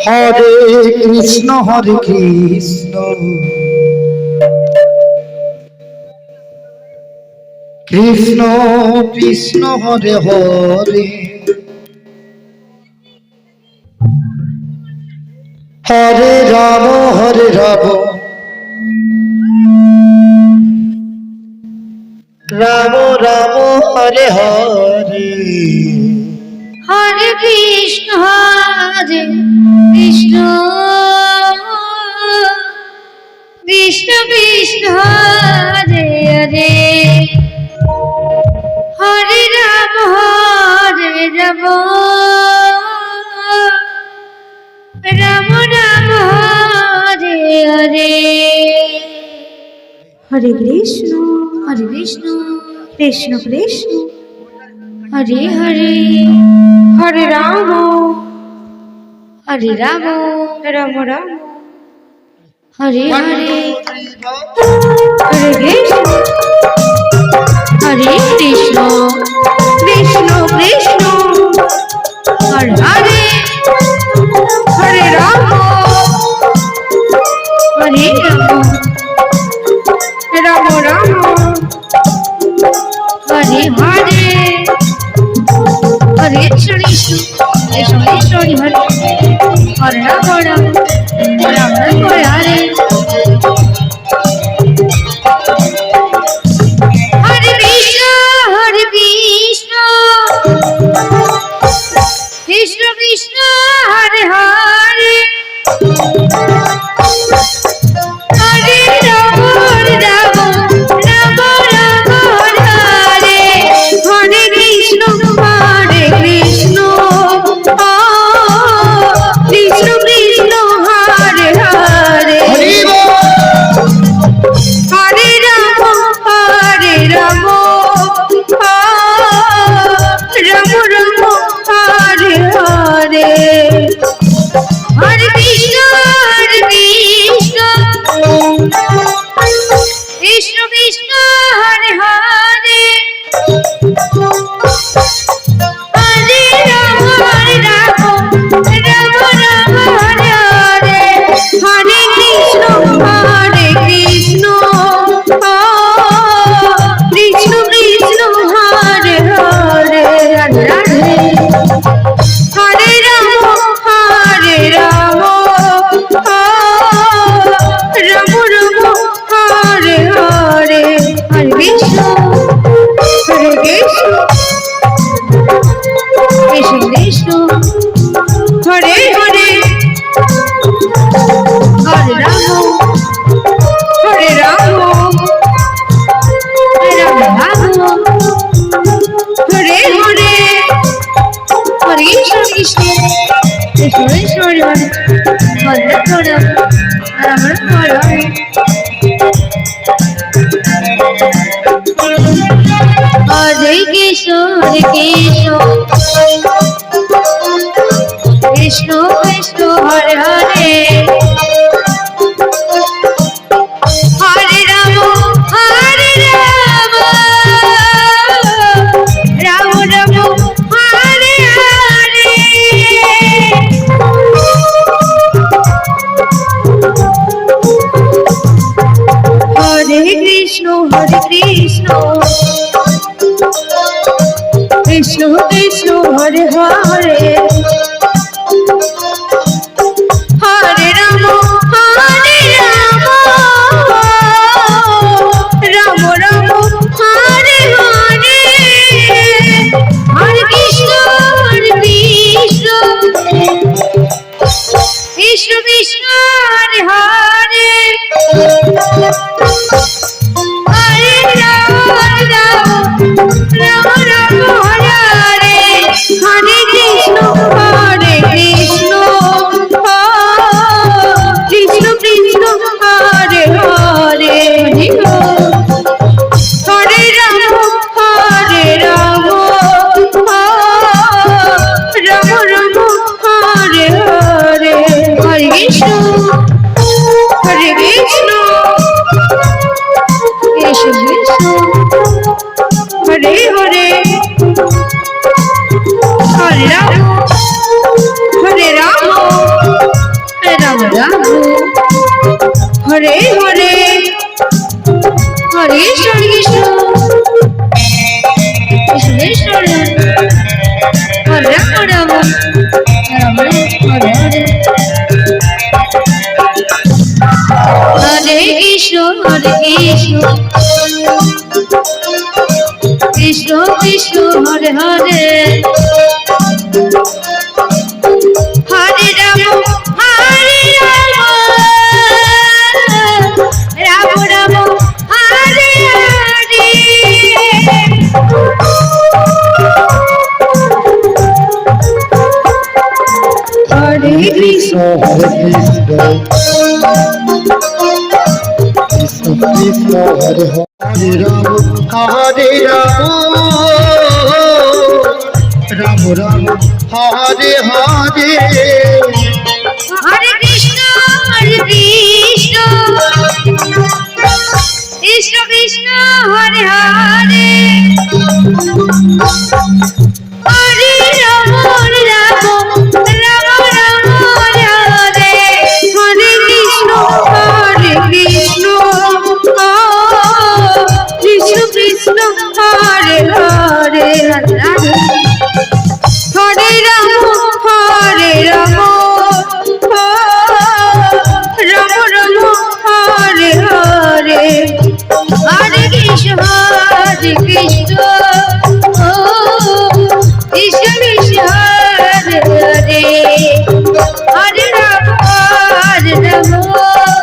Hare Krishna Hare Krishna Krishna Krishna Hare Hare Hare Ram Ram Ram Hare Hare Hare Krishna Krishna Krishna Krishna Hare Hare Hare Ram Ram Ram Ram Hare Hare Hare Krishna Krishna Krishna Hare Hare Hare Ram Ram Ram Hare Hare Hare Krishna Krishna Krishna Hare Hare Hare Ram Ram Ram Hare Hare Hare Krishna Hare Hare Ram Ram Hare Hare Hare Krishna Krishna Krishna Hare Hare Hare Ram Ram Ram Ram Hare Hare Hare Krishna Krishna Krishna Krishna Hare Hare Hare Ram Ram Ram Hare Hare Hare Krishna Krishna Krishna Hare Hare Hare Ram Ram Ram Ram Hare Hare Hare Krishna Krishna Krishna Krishna Hare Hare Radhe Radhe Hare Ram Ram Ram Ram Hare Hare Hare Krishna Krishna Krishna Hare Hare Hare Ram Ram Ram Hare Hare Hare Krishna Krishna Krishna Hare Hare Hare Ram Ram Hare Krishna Krishna Krishna Hare Hare Hare Ram Ram Ram Hare Hare Hare Krishna Krishna Krishna Hare Hare Hare Ram Ram Ram Hare Hare Hare Krishna Krishna Krishna Hare Hare Hare Ram Ram Ram Hare Hare Hare Krishna Krishna Krishna Krishna Hare Hare Hare Ram Ram Ram Hare Hare Hare Krishna Ram Hare Hare Hare Krishna Krishna Krishna Hare Ram Ram Ram Hare Hare Hare Krishna Krishna Krishna Hare Hare Hare Ram Ram Ram Hare Hare Hare Krishna Krishna Krishna Hare Hare Ram Hare Ram Ram Ram Hare Hare Hare Krishna Krishna Krishna Hare Hare Hare Ram Ram Ram Ram Hare Hare Hare Krishna Krishna Krishna Hare Hare Hare Ram Ram Ram Hare Hare Hare Krishna Krishna Krishna Hare Hare Hare Ram